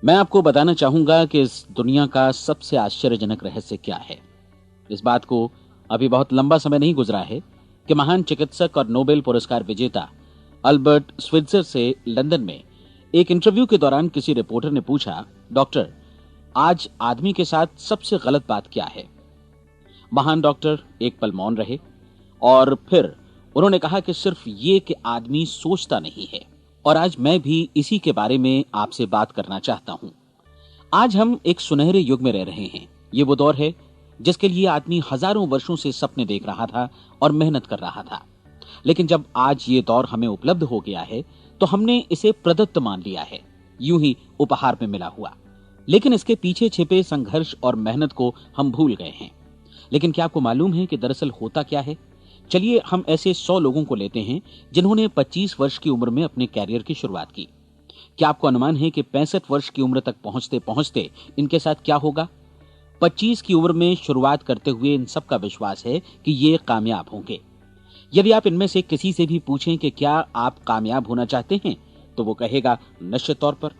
मैं आपको बताना चाहूंगा कि इस दुनिया का सबसे आश्चर्यजनक रहस्य क्या है। इस बात को अभी बहुत लंबा समय नहीं गुजरा है कि महान चिकित्सक और नोबेल पुरस्कार विजेता अल्बर्ट स्विट्जर से लंदन में एक इंटरव्यू के दौरान किसी रिपोर्टर ने पूछा, डॉक्टर, आज आदमी के साथ सबसे गलत बात क्या है। महान डॉक्टर एक पल मौन रहे और फिर उन्होंने कहा कि सिर्फ ये कि आदमी सोचता नहीं है। और आज मैं भी इसी के बारे में आपसे बात करना चाहता हूं। आज हम एक सुनहरे युग में रह रहे हैं। ये वो दौर है जिसके लिए आदमी हजारों वर्षों से सपने देख रहा था और मेहनत कर रहा था। लेकिन जब आज ये दौर हमें उपलब्ध हो गया है तो हमने इसे प्रदत्त मान लिया है, यूं ही उपहार में मिला हुआ। लेकिन इसके पीछे छिपे संघर्ष और मेहनत को हम भूल गए हैं। लेकिन क्या आपको मालूम है कि दरअसल होता क्या है? चलिए हम ऐसे 100 लोगों को लेते हैं जिन्होंने 25 वर्ष की उम्र में अपने कैरियर की शुरुआत की। क्या आपको अनुमान है कि 65 वर्ष की उम्र तक पहुंचते पहुंचते इनके साथ क्या होगा? 25 की उम्र में शुरुआत करते हुए इन सब का विश्वास है कि ये कामयाब होंगे। यदि आप इनमें से किसी से भी पूछें कि क्या आप कामयाब होना चाहते हैं, तो वो कहेगा निश्चित तौर पर।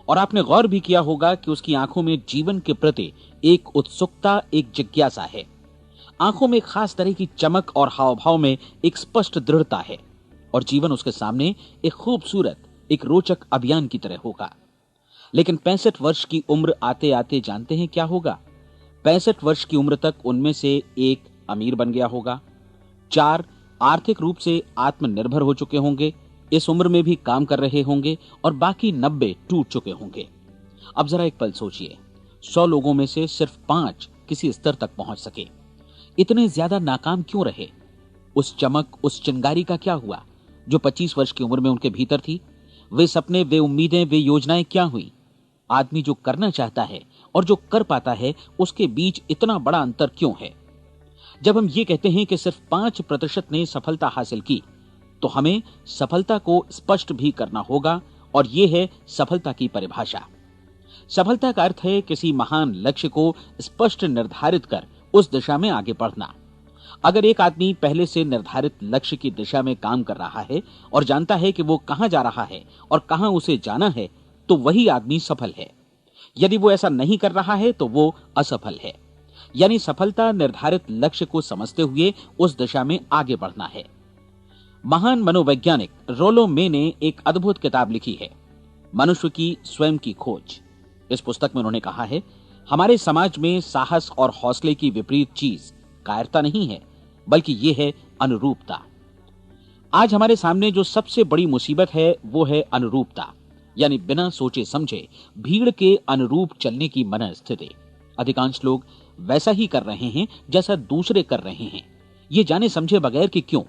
और आपने गौर भी किया होगा कि उसकी आंखों में जीवन के प्रति एक उत्सुकता, एक जिज्ञासा है। आंखों में खास तरह की चमक और हाव भाव में एक स्पष्ट दृढ़ता है और जीवन उसके सामने एक खूबसूरत, एक रोचक अभियान की तरह होगा। लेकिन 65 वर्ष की उम्र आते आते जानते हैं क्या होगा? 65 वर्ष की उम्र तक उनमें से एक अमीर बन गया होगा, 4 आर्थिक रूप से आत्मनिर्भर हो चुके होंगे, इस उम्र में भी काम कर रहे होंगे और बाकी 90 टूट चुके होंगे। अब जरा एक पल सोचिए, 100 लोगों में से सिर्फ 5 किसी स्तर तक पहुंच सके। इतने ज्यादा नाकाम क्यों रहे? उस चमक, उस चिंगारी का क्या हुआ जो 25 वर्ष की उम्र में उनके भीतर थी? वे सपने, वे उम्मीदें, वे योजनाएं क्या हुई? आदमी जो करना चाहता है और जो कर पाता है, उसके बीच इतना बड़ा अंतर क्यों है? जब हम ये कहते हैं कि सिर्फ 5% ने सफलता हासिल की, तो हमें सफलता को स्पष्ट भी करना होगा और यह है सफलता की परिभाषा। सफलता का अर्थ है किसी महान लक्ष्य को स्पष्ट निर्धारित कर उस दिशा में आगे बढ़ना। अगर एक आदमी पहले से निर्धारित लक्ष्य की दिशा में काम कर रहा है और जानता है कि वो कहां जा रहा है और कहां उसे जाना है, तो वही आदमी सफल है। यदि वो ऐसा नहीं कर रहा है तो वो असफल है। यानी सफलता निर्धारित लक्ष्य को समझते हुए उस दिशा में आगे बढ़ना है। महान मनोवैज्ञानिक रोलो मे ने एक अद्भुत किताब लिखी है, मनुष्य की स्वयं की खोज। इस पुस्तक में उन्होंने कहा है, हमारे समाज में साहस और हौसले की विपरीत चीज कायरता नहीं है, बल्कि यह है अनुरूपता। आज हमारे सामने जो सबसे बड़ी मुसीबत है वो है अनुरूपता, यानी बिना सोचे समझे भीड़ के अनुरूप चलने की मनस्थिति। अधिकांश लोग वैसा ही कर रहे हैं जैसा दूसरे कर रहे हैं, ये जाने समझे बगैर कि क्यों।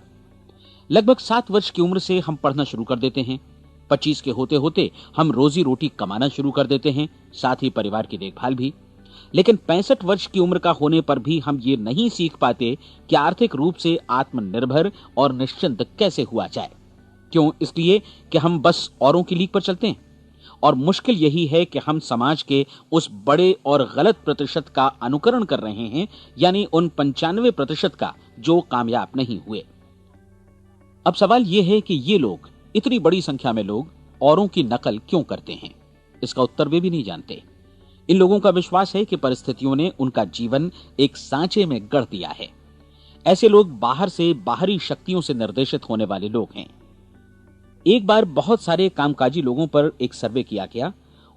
लगभग 7 वर्ष की उम्र से हम पढ़ना शुरू कर देते हैं। 25 के होते होते हम रोजी रोटी कमाना शुरू कर देते हैं, साथ ही परिवार की देखभाल भी। लेकिन 65 वर्ष की उम्र का होने पर भी हम ये नहीं सीख पाते कि आर्थिक रूप से आत्मनिर्भर और निश्चिंत कैसे हुआ जाए। क्यों? इसलिए कि हम बस औरों की लीक पर चलते हैं। और मुश्किल यही है कि हम समाज के उस बड़े और गलत प्रतिशत का अनुकरण कर रहे हैं, यानी उन 95% का जो कामयाब नहीं हुए। अब सवाल यह है कि ये लोग, इतनी बड़ी संख्या में लोग, औरों की नकल क्यों करते हैं? इसका उत्तर वे भी नहीं जानते। इन लोगों का विश्वास है कि परिस्थितियों ने उनका जीवन एक सांचे में गढ़ दिया है। ऐसे लोग बाहर से, बाहरी शक्तियों से निर्देशित होने वाले लोग हैं। एक बार बहुत सारे कामकाजी लोगों पर एक सर्वे किया गया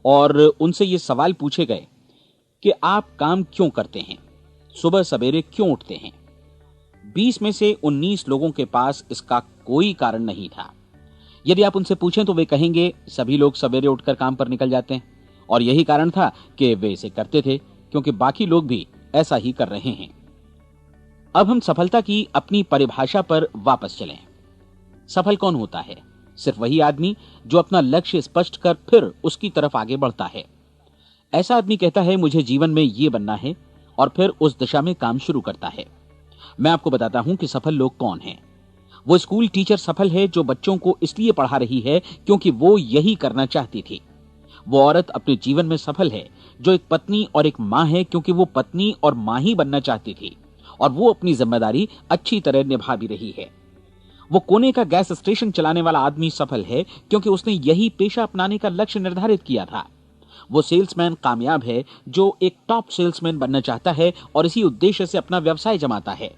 और उनसे ये सवाल पूछे गए कि आप काम क्यों करते हैं, सुबह सवेरे क्यों उठते हैं? 20 में से 19 लोगों के पास इसका कोई कारण नहीं था। यदि आप उनसे पूछें तो वे कहेंगे सभी लोग सवेरे उठकर काम पर निकल जाते हैं और यही कारण था कि वे इसे करते थे क्योंकि बाकी लोग भी ऐसा ही कर रहे हैं। अब हम सफलता की अपनी परिभाषा पर वापस चलें। सफल कौन होता है? सिर्फ वही आदमी जो अपना लक्ष्य स्पष्ट कर फिर उसकी तरफ आगे बढ़ता है। ऐसा आदमी कहता है मुझे जीवन में ये बनना है और फिर उस दिशा में काम शुरू करता है। मैं आपको बताता हूं कि सफल लोग कौन हैं। वो स्कूल टीचर सफल है जो बच्चों को इसलिए पढ़ा रही है क्योंकि वो यही करना चाहती थी। वो औरत अपने जीवन में सफल है जो एक पत्नी और एक मां है क्योंकि वो पत्नी और मां ही बनना चाहती थी और वो अपनी जिम्मेदारी अच्छी तरह निभा भी रही है। वो कोने का गैस स्टेशन चलाने वाला आदमी सफल है क्योंकि उसने यही पेशा अपनाने का लक्ष्य निर्धारित किया था। वो सेल्समैन कामयाब है जो एक टॉप सेल्समैन बनना चाहता है और इसी उद्देश्य से अपना व्यवसाय जमाता है।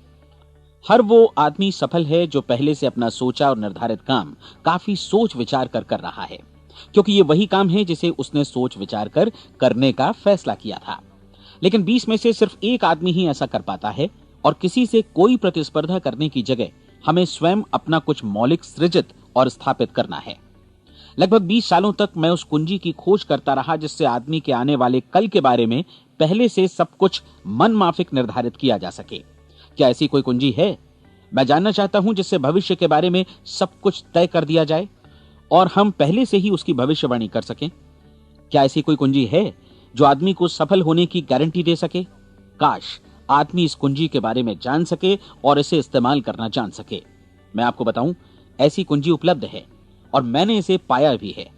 हर वो आदमी सफल है जो पहले से अपना सोचा और निर्धारित काम काफी सोच विचार कर रहा है, क्योंकि ये वही काम है जिसे उसने सोच विचार कर करने का फैसला किया था। लेकिन 20 में से सिर्फ एक आदमी ही ऐसा कर पाता है, और किसी से कोई प्रतिस्पर्धा करने की जगह हमें स्वयं अपना कुछ मौलिक सृजित और स्थापित करना है। लगभग 20 सालों तक मैं उस कुंजी की खोज करता रहा जिससे आदमी के आने वाले कल के बारे में पहले से सब कुछ मन माफिक निर्धारित किया जा सके। क्या ऐसी कोई कुंजी है? मैं जानना चाहता हूं जिससे भविष्य के बारे में सब कुछ तय कर दिया जाए और हम पहले से ही उसकी भविष्यवाणी कर सकें। क्या ऐसी कोई कुंजी है जो आदमी को सफल होने की गारंटी दे सके? काश आदमी इस कुंजी के बारे में जान सके और इसे इस्तेमाल करना जान सके। मैं आपको बताऊं, ऐसी कुंजी उपलब्ध है और मैंने इसे पाया भी है।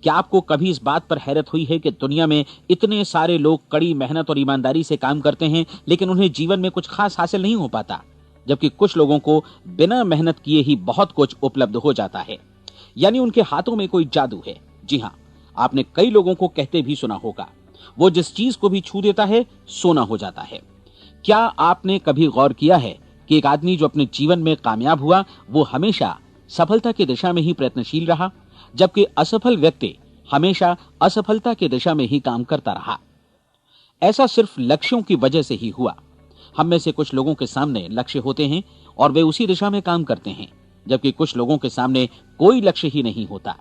क्या आपको कभी इस बात पर हैरत हुई है कि दुनिया में इतने सारे लोग कड़ी मेहनत और ईमानदारी से काम करते हैं, लेकिन उन्हें जीवन में कुछ खास हासिल नहीं हो पाता, जबकि कुछ लोगों को बिना मेहनत किए ही बहुत कुछ उपलब्ध हो जाता है। यानी उनके हाथों में कोई जादू है। जी हां, आपने कई लोगों को कहते भी सुना होगा, वो जिस चीज को भी छू देता है सोना हो जाता है। क्या आपने कभी गौर किया है कि एक आदमी जो अपने जीवन में कामयाब हुआ वो हमेशा सफलता की दिशा में ही प्रयत्नशील रहा, जबकि असफल व्यक्ति हमेशा असफलता की दिशा में ही काम करता रहा? ऐसा सिर्फ लक्ष्यों की वजह से ही हुआ। हम में से कुछ लोगों के सामने लक्ष्य होते हैं और वे उसी दिशा में काम करते हैं, जबकि कुछ लोगों के सामने कोई लक्ष्य ही नहीं होता।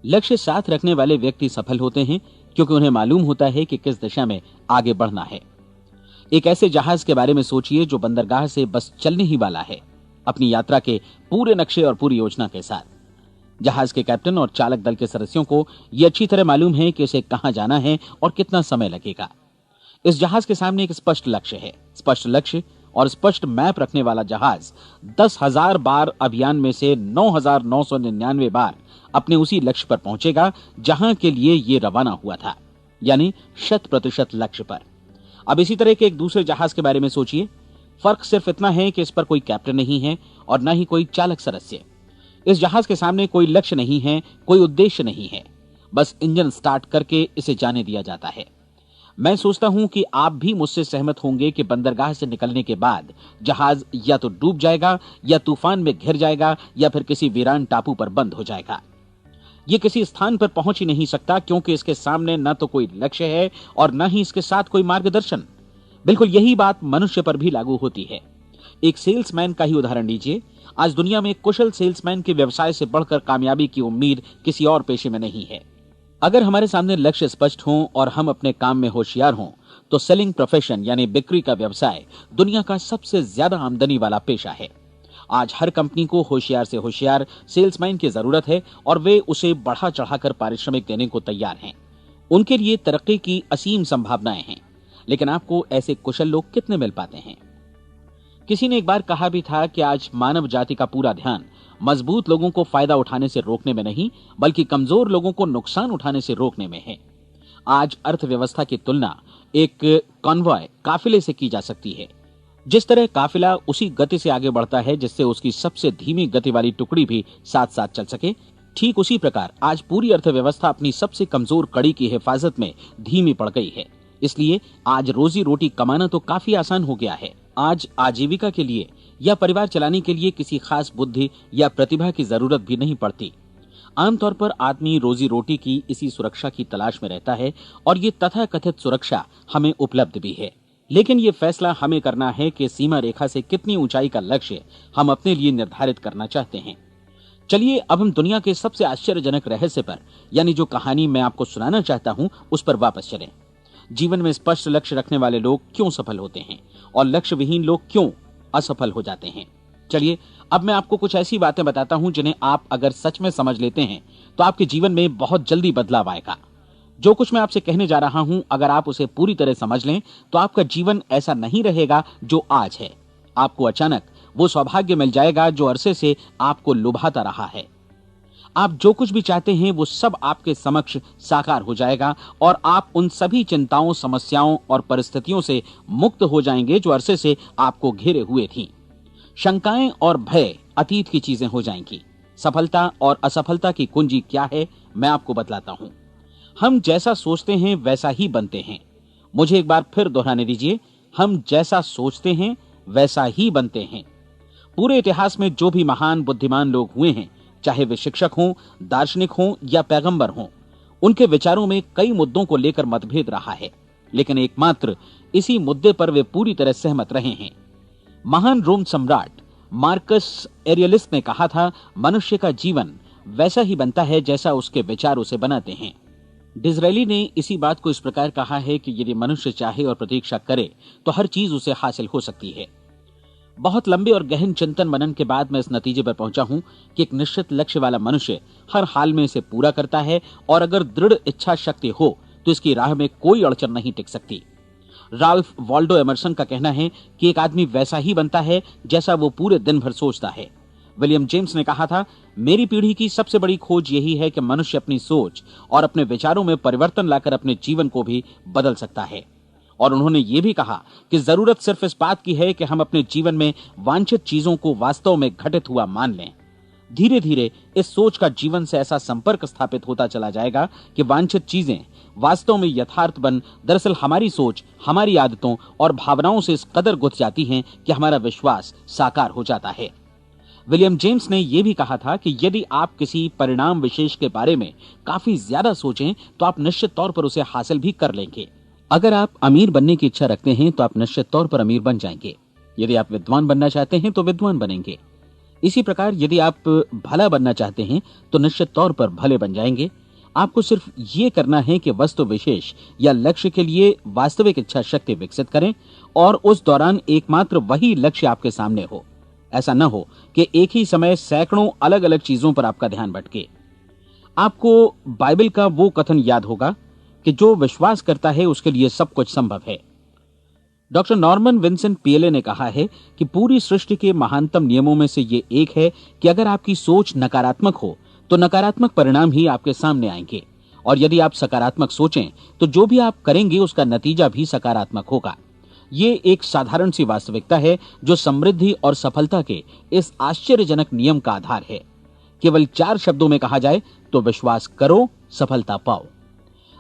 लक्ष्य साथ रखने वाले व्यक्ति सफल होते हैं क्योंकि उन्हें मालूम होता है कि किस दिशा में आगे बढ़ना है। एक ऐसे जहाज के बारे में सोचिए जो बंदरगाह से बस चलने ही वाला है, अपनी यात्रा के पूरे नक्शे और पूरी योजना के साथ। जहाज के कैप्टन और चालक दल के सदस्यों को यह अच्छी तरह मालूम है कि उसे कहां जाना है और कितना समय लगेगा। इस जहाज के सामने एक स्पष्ट लक्ष्य है। स्पष्ट लक्ष्य और स्पष्ट मैप रखने वाला जहाज 10,000 बार अभियान में से 9,999 बार अपने उसी लक्ष्य पर पहुंचेगा जहां के लिए ये रवाना हुआ था, यानी 100% लक्ष्य पर। अब इसी तरह के एक दूसरे जहाज के बारे में सोचिए। फर्क सिर्फ इतना है कि इस पर कोई कैप्टन नहीं है और न ही कोई चालक सदस्य। इस जहाज के सामने कोई लक्ष्य नहीं है, कोई उद्देश्य नहीं है, बस इंजन स्टार्ट करके इसे जाने दिया जाता है। मैं सोचता हूं कि आप भी मुझसे सहमत होंगे कि बंदरगाह से निकलने के बाद जहाज या तो डूब जाएगा या तूफान में घिर जाएगा या फिर किसी वीरान टापू पर बंद हो जाएगा। ये किसी स्थान पर पहुंच ही नहीं सकता क्योंकि इसके सामने न तो कोई लक्ष्य है और न ही इसके साथ कोई मार्गदर्शन। बिल्कुल यही बात मनुष्य पर भी लागू होती है। एक सेल्समैन का ही उदाहरण लीजिए। आज दुनिया में कुशल सेल्समैन के व्यवसाय से बढ़कर कामयाबी की उम्मीद किसी और पेशे में नहीं है। अगर हमारे सामने लक्ष्य स्पष्ट हों और हम अपने काम में होशियार हों तो सेलिंग प्रोफेशन यानी बिक्री का व्यवसाय दुनिया का सबसे ज्यादा आमदनी वाला पेशा है। आज हर कंपनी को होशियार से होशियार सेल्समैन की जरूरत है और वे उसे बढ़ा चढ़ाकर पारिश्रमिक देने को तैयार हैं। उनके लिए तरक्की की असीम संभावनाएं हैं, लेकिन आपको ऐसे कुशल लोग कितने मिल पाते हैं? किसी ने एक बार कहा भी था कि आज मानव जाति का पूरा ध्यान मजबूत लोगों को फायदा उठाने से रोकने में नहीं, बल्कि कमजोर लोगों को नुकसान उठाने से रोकने में है। आज अर्थव्यवस्था की तुलना एक कॉन्वॉय काफिले से की जा सकती है। जिस तरह काफिला उसी गति से आगे बढ़ता है जिससे उसकी सबसे धीमी गति वाली टुकड़ी भी साथ साथ चल सके, ठीक उसी प्रकार आज पूरी अर्थव्यवस्था अपनी सबसे कमजोर कड़ी की हिफाजत में धीमी पड़ गई है। इसलिए आज रोजी रोटी कमाना तो काफी आसान हो गया है। आज आजीविका के लिए या परिवार चलाने के लिए किसी खास बुद्धि या प्रतिभा की जरूरत भी नहीं पड़ती। आमतौर पर आदमी रोजी रोटी की इसी सुरक्षा की तलाश में रहता है और ये तथाकथित सुरक्षा हमें उपलब्ध भी है। लेकिन ये फैसला हमें करना है कि सीमा रेखा से कितनी ऊंचाई का लक्ष्य हम अपने लिए निर्धारित करना चाहते हैं। चलिए अब हम दुनिया के सबसे आश्चर्यजनक रहस्य पर, यानी जो कहानी मैं आपको सुनाना चाहता हूं, उस पर वापस चलें। जीवन में स्पष्ट लक्ष्य रखने वाले लोग क्यों सफल होते हैं और लक्ष्य विहीन लोग क्यों असफल हो जाते हैं? चलिए अब मैं आपको कुछ ऐसी बातें बताता हूं जिन्हें आप अगर सच में समझ लेते हैं तो आपके जीवन में बहुत जल्दी बदलाव आएगा। जो कुछ मैं आपसे कहने जा रहा हूं, अगर आप उसे पूरी तरह समझ लें तो आपका जीवन ऐसा नहीं रहेगा जो आज है। आपको अचानक वो सौभाग्य मिल जाएगा जो अरसे से आपको लुभाता रहा है। आप जो कुछ भी चाहते हैं वो सब आपके समक्ष साकार हो जाएगा और आप उन सभी चिंताओं, समस्याओं और परिस्थितियों से मुक्त हो जाएंगे जो अरसे से आपको घेरे हुए थी। शंकाएं और भय अतीत की चीजें हो जाएंगी। सफलता और असफलता की कुंजी क्या है, मैं आपको बतलाता हूं। हम जैसा सोचते हैं वैसा ही बनते हैं। मुझे एक बार फिर दोहराने दीजिए, हम जैसा सोचते हैं वैसा ही बनते हैं। पूरे इतिहास में जो भी महान बुद्धिमान लोग हुए हैं, चाहे वे शिक्षक हों, दार्शनिक हों या पैगंबर हों, उनके विचारों में कई मुद्दों को लेकर मतभेद रहा है, लेकिन एकमात्र इसी मुद्दे पर वे पूरी तरह सहमत रहे हैं। महान रोम सम्राट मार्कस एरियलिस ने कहा था, मनुष्य का जीवन वैसा ही बनता है जैसा उसके विचार उसे बनाते हैं। डिज़रायली ने इसी बात को इस प्रकार कहा है कि यदि मनुष्य चाहे और प्रतीक्षा करे तो हर चीज उसे हासिल हो सकती है। बहुत लंबे और गहन चिंतन मनन के बाद मैं इस नतीजे पर पहुंचा हूं कि एक निश्चित लक्ष्य वाला मनुष्य हर हाल में इसे पूरा करता है, और अगर दृढ़ इच्छा शक्ति हो तो इसकी राह में कोई अड़चन नहीं टिक सकती। राल्फ वॉल्डो एमर्सन का कहना है कि एक आदमी वैसा ही बनता है जैसा वो पूरे दिन भर सोचता है। विलियम जेम्स ने कहा था, मेरी पीढ़ी की सबसे बड़ी खोज यही है कि मनुष्य अपनी सोच और अपने विचारों में परिवर्तन लाकर अपने जीवन को भी बदल सकता है। और उन्होंने ये भी कहा कि जरूरत सिर्फ इस बात की है कि हम अपने जीवन में वांछित चीजों को वास्तव में घटित हुआ मान लें। धीरे धीरे इस सोच का जीवन से ऐसा संपर्क स्थापित होता चला जाएगा कि वांछित चीजें वास्तव में यथार्थ बन दरअसल हमारी सोच, हमारी आदतों और भावनाओं से इस कदर गुथ जाती हैं कि हमारा विश्वास साकार हो जाता है। विलियम जेम्स ने यह भी कहा था कि यदि आप किसी परिणाम विशेष के बारे में काफी ज्यादा सोचें तो आप निश्चित तौर पर उसे हासिल भी कर लेंगे। अगर आप अमीर बनने की इच्छा रखते हैं तो आप निश्चित तौर पर अमीर बन जाएंगे। यदि आप विद्वान बनना चाहते हैं तो विद्वान बनेंगे। इसी प्रकार यदि आप भला बनना चाहते हैं तो निश्चित तौर पर भले बन जाएंगे। आपको सिर्फ ये करना है कि वस्तु विशेष या लक्ष्य के लिए वास्तविक इच्छा शक्ति विकसित करें और उस दौरान एकमात्र वही लक्ष्य आपके सामने हो। ऐसा न हो कि एक ही समय सैकड़ों अलग अलग चीजों पर आपका ध्यान भटके। आपको बाइबल का वो कथन याद होगा कि जो विश्वास करता है उसके लिए सब कुछ संभव है। डॉक्टर नॉर्मन विंसेंट पीएले ने कहा है कि पूरी सृष्टि के महानतम नियमों में से ये एक है कि अगर आपकी सोच नकारात्मक हो तो नकारात्मक परिणाम ही आपके सामने आएंगे, और यदि आप सकारात्मक सोचें तो जो भी आप करेंगे उसका नतीजा भी सकारात्मक होगा। ये एक साधारण सी वास्तविकता है जो समृद्धि और सफलता के इस आश्चर्यजनक नियम का आधार है। केवल 4 शब्दों में कहा जाए तो विश्वास करो, सफलता पाओ।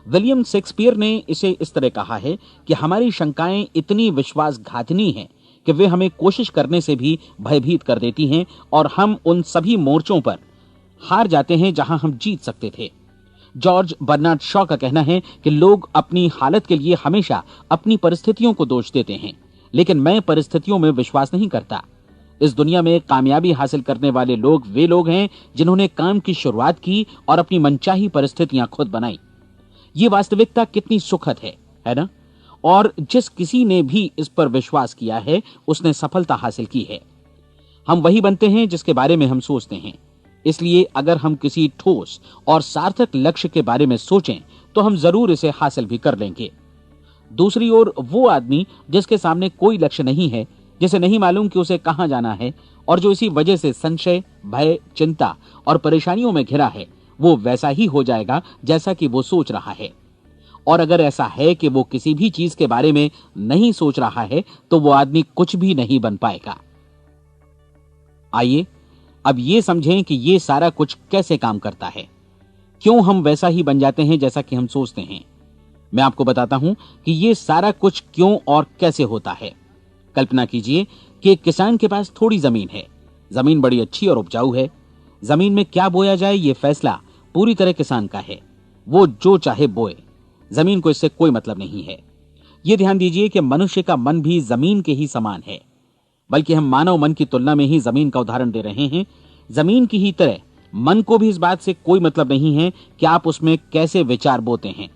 विलियम शेक्सपियर ने इसे इस तरह कहा है कि हमारी शंकाएं इतनी विश्वासघातिनी हैं कि वे हमें कोशिश करने से भी भयभीत कर देती हैं, और हम उन सभी मोर्चों पर हार जाते हैं जहां हम जीत सकते थे। जॉर्ज बर्नार्ड शॉ का कहना है कि लोग अपनी हालत के लिए हमेशा अपनी परिस्थितियों को दोष देते हैं, लेकिन मैं परिस्थितियों में विश्वास नहीं करता। इस दुनिया में कामयाबी हासिल करने वाले लोग वे लोग हैं जिन्होंने काम की शुरुआत की और अपनी मनचाही परिस्थितियां खुद बनाई। ये वास्तविकता कितनी सुखद है ना? और जिस किसी ने भी इस पर विश्वास किया है उसने सफलता हासिल की है। हम वही बनते हैं जिसके बारे में हम सोचते हैं। इसलिए अगर हम किसी ठोस और सार्थक लक्ष्य के बारे में सोचें तो हम जरूर इसे हासिल भी कर लेंगे। दूसरी ओर वो आदमी जिसके सामने कोई लक्ष्य नहीं है, जिसे नहीं मालूम कि उसे कहां जाना है, और जो इसी वजह से संशय, भय, चिंता और परेशानियों में घिरा है, वो वैसा ही हो जाएगा जैसा कि वो सोच रहा है। और अगर ऐसा है कि वो किसी भी चीज के बारे में नहीं सोच रहा है तो वो आदमी कुछ भी नहीं बन पाएगा। आइए अब ये समझें कि ये सारा कुछ कैसे काम करता है, क्यों हम वैसा ही बन जाते हैं जैसा कि हम सोचते हैं। मैं आपको बताता हूं कि ये सारा कुछ क्यों और कैसे होता है। कल्पना कीजिए कि एक किसान के पास थोड़ी जमीन है। जमीन बड़ी अच्छी और उपजाऊ है। जमीन में क्या बोया जाए ये फैसला पूरी तरह किसान का है। वो जो चाहे बोए, जमीन को इससे कोई मतलब नहीं है। ये ध्यान दीजिए कि मनुष्य का मन भी जमीन के ही समान है, बल्कि हम मानव मन की तुलना में ही जमीन का उदाहरण दे रहे हैं। जमीन की ही तरह मन को भी इस बात से कोई मतलब नहीं है कि आप उसमें कैसे विचार बोते हैं।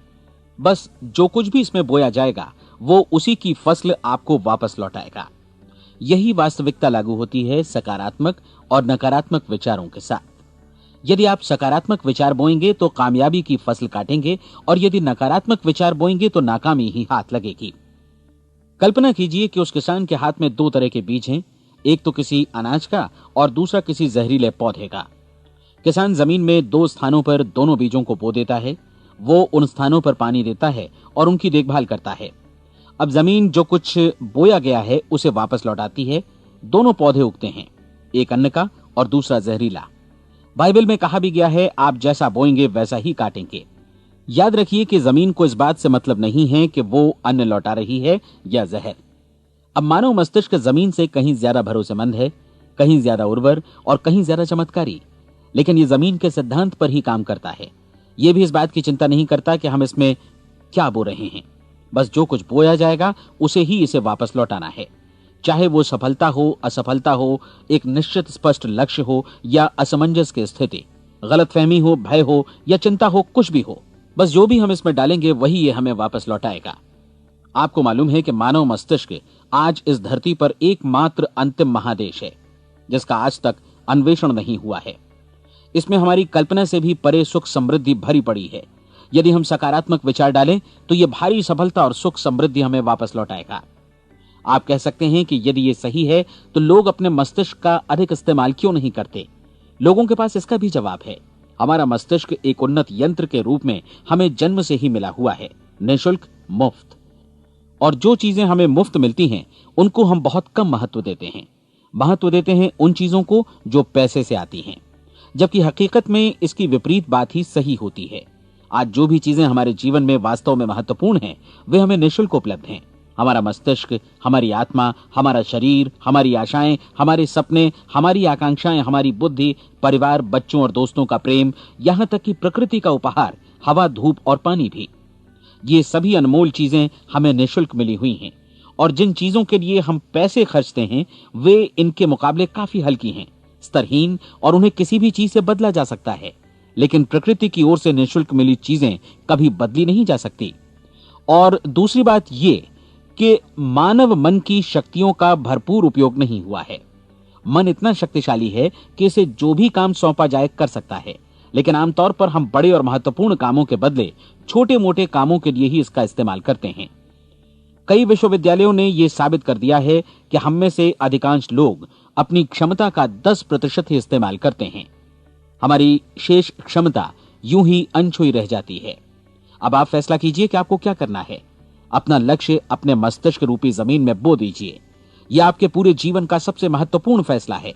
बस जो कुछ भी इसमें बोया जाएगा वो उसी की फसल आपको वापस लौटाएगा। यही वास्तविकता लागू होती है सकारात्मक और नकारात्मक विचारों के साथ। यदि आप सकारात्मक विचार बोएंगे तो कामयाबी की फसल काटेंगे, और यदि नकारात्मक विचार बोएंगे तो नाकामी ही हाथ लगेगी। कल्पना कीजिए कि उस किसान के हाथ में 2 तरह के बीज हैं, एक तो किसी अनाज का और दूसरा किसी जहरीले पौधे का। किसान जमीन में 2 स्थानों पर दोनों बीजों को बो देता है। वो उन स्थानों पर पानी देता है और उनकी देखभाल करता है। अब जमीन जो कुछ बोया गया है उसे वापस लौटाती है। दोनों पौधे उगते हैं, एक अन्न का और दूसरा जहरीला। बाइबल में कहा भी गया है, आप जैसा बोएंगे वैसा ही काटेंगे। याद रखिए कि जमीन को इस बात से मतलब नहीं है कि वो अन्न लौटा रही है या जहर। अब मानव मस्तिष्क जमीन से कहीं ज्यादा भरोसेमंद है, कहीं ज्यादा उर्वर और कहीं ज्यादा चमत्कारी, लेकिन ये जमीन के सिद्धांत पर ही काम करता है। ये भी इस बात की चिंता नहीं करता कि हम इसमें क्या बो रहे हैं। बस जो कुछ बोया जाएगा उसे ही इसे वापस लौटाना है, चाहे वो सफलता हो, असफलता हो, एक निश्चित स्पष्ट लक्ष्य हो या असमंजस की स्थिति, गलतफहमी हो, भय हो या चिंता हो, कुछ भी हो, बस जो भी हम इसमें डालेंगे वही ये हमें वापस लौटाएगा। आपको मालूम है कि मानव मस्तिष्क आज इस धरती पर एकमात्र अंतिम महादेश है जिसका आज तक अन्वेषण नहीं हुआ है। इसमें हमारी कल्पना से भी परे सुख समृद्धि भरी पड़ी है। यदि हम सकारात्मक विचार डालें तो यह भारी सफलता और सुख समृद्धि हमें वापस लौटाएगा। आप कह सकते हैं कि यदि ये सही है तो लोग अपने मस्तिष्क का अधिक इस्तेमाल क्यों नहीं करते? लोगों के पास इसका भी जवाब है। हमारा मस्तिष्क एक उन्नत यंत्र के रूप में हमें जन्म से ही मिला हुआ है, निःशुल्क, मुफ्त। और जो चीजें हमें मुफ्त मिलती हैं उनको हम बहुत कम महत्व देते हैं। महत्व देते हैं उन चीजों को जो पैसे से आती हैं, जबकि हकीकत में इसकी विपरीत बात ही सही होती है। आज जो भी चीजें हमारे जीवन में वास्तव में महत्वपूर्ण हैं वे हमें निःशुल्क उपलब्ध हैं। हमारा मस्तिष्क, हमारी आत्मा, हमारा शरीर, हमारी आशाएं, हमारे सपने, हमारी आकांक्षाएं, हमारी बुद्धि, परिवार, बच्चों और दोस्तों का प्रेम, यहां तक कि प्रकृति का उपहार, हवा, धूप और पानी भी, ये सभी अनमोल चीजें हमें निःशुल्क मिली हुई हैं। और जिन चीजों के लिए हम पैसे खर्चते हैं वे इनके मुकाबले काफी हल्की हैं, स्तरहीन, और उन्हें किसी भी चीज से बदला जा सकता है। लेकिन प्रकृति की ओर से निःशुल्क मिली चीजें कभी बदली नहीं जा सकती। और दूसरी बात ये कि मानव मन की शक्तियों का भरपूर उपयोग नहीं हुआ है। मन इतना शक्तिशाली है कि इसे जो भी काम सौंपा जाए कर सकता है, लेकिन आमतौर पर हम बड़े और महत्वपूर्ण कामों के बदले छोटे मोटे कामों के लिए ही इसका इस्तेमाल करते हैं। कई विश्वविद्यालयों ने यह साबित कर दिया है कि हम में से अधिकांश लोग अपनी क्षमता का 10% ही इस्तेमाल करते हैं। हमारी शेष क्षमता यूं ही अनछुई रह जाती है। अब आप फैसला कीजिए कि आपको क्या करना है। अपना लक्ष्य अपने मस्तिष्क रूपी जमीन में बो दीजिए। यह आपके पूरे जीवन का सबसे महत्वपूर्ण फैसला है।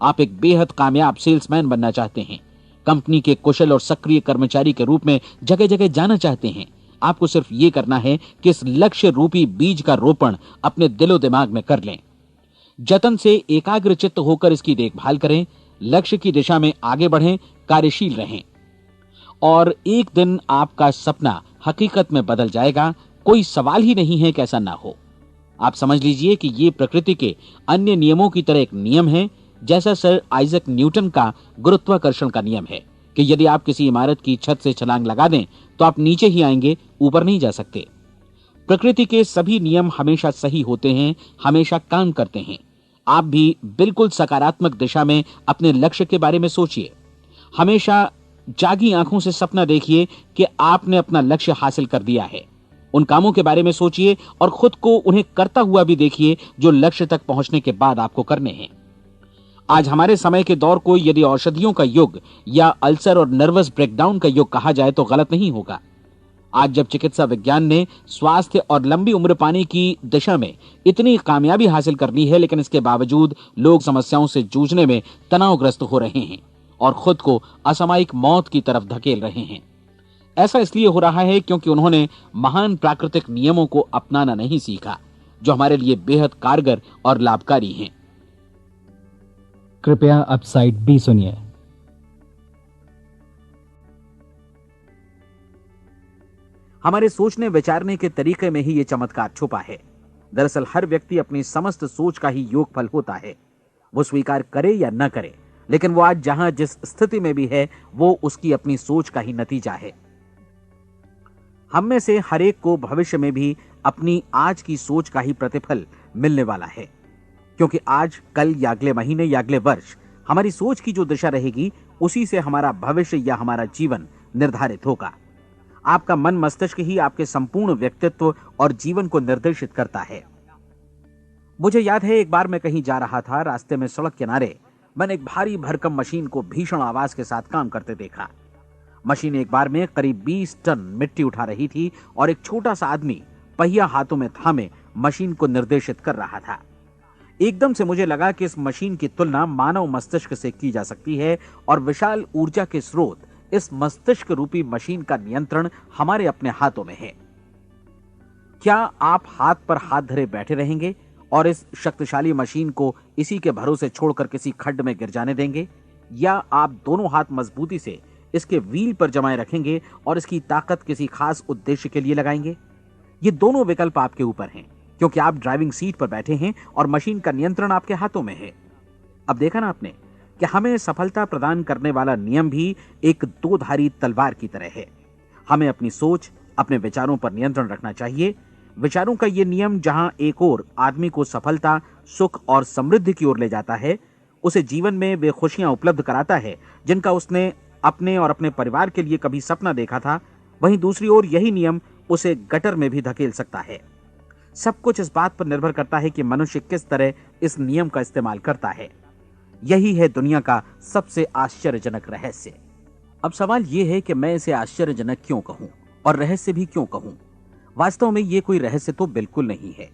आप एक बेहद कामयाब सेल्समैन बनना चाहते हैं, कंपनी के कुशल और सक्रिय कर्मचारी के रूप में जगह जगह जाना चाहते हैं। आपको सिर्फ ये करना है कि इस लक्ष्य रूपी बीज का रोपण अपने दिलो दिमाग में कर लें। जतन से एकाग्रचित्त होकर इसकी देखभाल करें, लक्ष्य की दिशा में आगे बढ़ें, कार्यशील रहें, और एक दिन आपका सपना हकीकत में बदल जाएगा। कोई सवाल ही नहीं है कि ऐसा ना हो। आप समझ लीजिए कि ये प्रकृति के अन्य नियमों की तरह एक नियम है, जैसा सर आइजक न्यूटन का गुरुत्वाकर्षण का नियम है कि यदि आप किसी इमारत की छत से छलांग लगा दें तो आप नीचे ही आएंगे, ऊपर नहीं जा सकते। प्रकृति के सभी नियम हमेशा सही होते हैं, हमेशा काम करते हैं। आप भी बिल्कुल सकारात्मक दिशा में अपने लक्ष्य के बारे में सोचिए। हमेशा जागी आंखों से सपना देखिए कि आपने अपना लक्ष्य हासिल कर दिया है। उन कामों के बारे में सोचिए और खुद को उन्हें करता हुआ भी देखिए जो लक्ष्य तक पहुंचने के बाद आपको करने हैं। आज हमारे समय के दौर को यदि औषधियों का युग या अल्सर और नर्वस ब्रेकडाउन का युग कहा जाए तो गलत नहीं होगा। आज जब चिकित्सा विज्ञान ने स्वास्थ्य और लंबी उम्र पाने की दिशा में इतनी कामयाबी हासिल कर ली है, लेकिन इसके बावजूद लोग समस्याओं से जूझने में तनावग्रस्त हो रहे हैं और खुद को असामयिक मौत की तरफ धकेल रहे हैं। ऐसा इसलिए हो रहा है क्योंकि उन्होंने महान प्राकृतिक नियमों को अपनाना नहीं सीखा, जो हमारे लिए बेहद कारगर और लाभकारी हैं। कृपया अब साइड बी सुनिए। हमारे सोचने विचारने के तरीके में ही ये चमत्कार छुपा है। दरअसल हर व्यक्ति अपनी समस्त सोच का ही योगफल होता है, वो स्वीकार करे या न करे, लेकिन वो आज जहां जिस स्थिति में भी है वो उसकी अपनी सोच का ही नतीजा है। हम में से हर एक को भविष्य में भी अपनी आज की सोच का ही प्रतिफल मिलने वाला है, क्योंकि आज, कल या अगले महीने या अगले वर्ष हमारी सोच की जो दिशा रहेगी उसी से हमारा भविष्य या हमारा जीवन निर्धारित होगा। आपका मन मस्तिष्क ही आपके संपूर्ण व्यक्तित्व और जीवन को निर्देशित करता है। मुझे याद है, एक बार मैं कहीं जा रहा था, रास्ते में सड़क किनारे मैंने एक भारी भरकम मशीन को भीषण आवाज के साथ काम करते देखा। मशीन एक बार में करीब 20 टन मिट्टी उठा रही थी और एक छोटा सा आदमी पहिया हाथों में थामे मशीन को निर्देशित कर रहा था। एकदम से मुझे लगा कि इस मशीन की तुलना मानव मस्तिष्क से की जा सकती है और विशाल ऊर्जा के स्रोत इस मस्तिष्क रूपी मशीन का नियंत्रण हमारे अपने हाथों में है। क्या आप हाथ पर हाथ धरे बैठे रहेंगे और इस शक्तिशाली मशीन को इसी के भरोसे छोड़कर किसी खड्ड में गिर जाने देंगे, या आप दोनों हाथ मजबूती से इसके व्हील पर जमाए रखेंगे और इसकी ताकत किसी खास उद्देश्य के लिए लगाएंगे? ये दोनों विकल्प आपके ऊपर हैं, क्योंकि आप ड्राइविंग सीट पर बैठे हैं और मशीन का नियंत्रण आपके हाथों में है। अब देखा ना आपने कि हमें सफलता प्रदान करने वाला नियम भी एक दो-धारी तलवार की तरह है। हमें अपनी सोच, अपने विचारों पर नियंत्रण रखना चाहिए। विचारों का यह नियम जहां एक ओर आदमी को सफलता, सुख और समृद्धि की ओर ले जाता है, उसे जीवन में वे खुशियां उपलब्ध कराता है जिनका उसने अपने और अपने परिवार के लिए कभी सपना देखा था, वहीं दूसरी ओर यही नियम उसे गटर में भी धकेल सकता है। सब कुछ इस बात पर निर्भर करता है कि मनुष्य किस तरह इस नियम का इस्तेमाल करता है। यही है दुनिया का सबसे आश्चर्यजनक रहस्य। अब सवाल यह है कि मैं इसे आश्चर्यजनक क्यों कहूं और रहस्य भी क्यों कहूं? वास्तव में यह कोई रहस्य तो बिल्कुल नहीं है।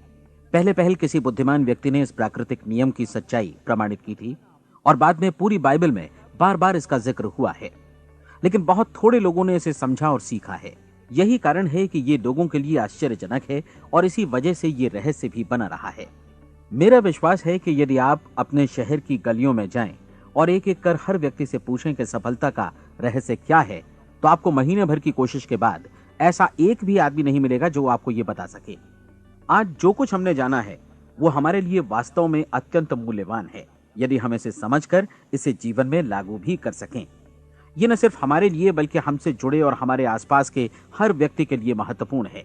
पहले पहल किसी बुद्धिमान व्यक्ति ने इस प्राकृतिक नियम की सच्चाई प्रमाणित की थी और बाद में पूरी बाइबल में बार बार इसका जिक्र हुआ है, लेकिन बहुत थोड़े लोगों ने इसे समझा और सीखा है। यही कारण है कि ये लोगों के लिए आश्चर्यजनक है और इसी वजह से ये रहस्य भी बना रहा है। मेरा विश्वास है कि यदि आप अपने शहर की गलियों में जाएं और एक एक कर हर व्यक्ति से पूछें कि सफलता का रहस्य क्या है, तो आपको महीने भर की कोशिश के बाद ऐसा एक भी आदमी नहीं मिलेगा जो आपको ये बता सके। आज जो कुछ हमने जाना है वो हमारे लिए वास्तव में अत्यंत मूल्यवान है, यदि हम इसे समझकर इसे जीवन में लागू भी कर सकें। ये न सिर्फ हमारे लिए बल्कि हमसे जुड़े और हमारे आसपास के हर व्यक्ति के लिए महत्वपूर्ण है।